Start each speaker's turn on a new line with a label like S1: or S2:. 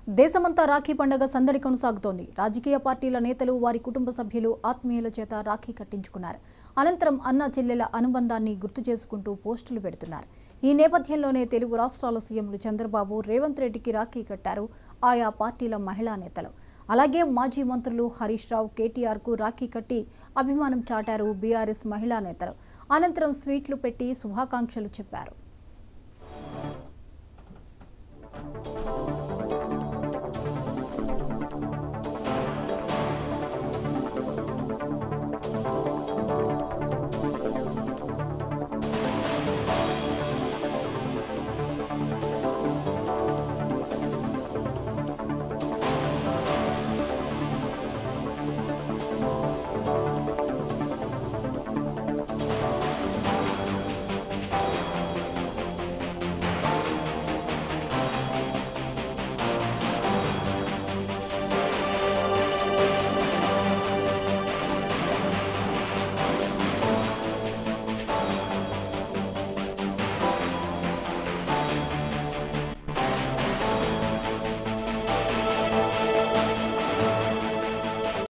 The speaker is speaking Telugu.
S1: దేశమంతా రాఖీ పండుగ సందడి కొనసాగుతోంది. రాజకీయ పార్టీల నేతలు వారి కుటుంబ సభ్యులు ఆత్మీయుల చేత రాఖీ కట్టించుకున్నారు. అనంతరం అన్నా చెల్లెల అనుబంధాన్ని గుర్తు చేసుకుంటూ పోస్టులు పెడుతున్నారు. ఈ నేపథ్యంలోనే తెలుగు రాష్ట్రాల సీఎంలు చంద్రబాబు, రేవంత్ రెడ్డికి రాఖీ కట్టారు ఆయా పార్టీల మహిళా నేతలు. అలాగే మాజీ మంత్రులు హరీష్ రావు, కేటీఆర్కు రాఖీ కట్టి అభిమానం చాటారు బీఆర్ఎస్ మహిళా నేతలు. అనంతరం స్వీట్లు పెట్టి శుభాకాంక్షలు చెప్పారు.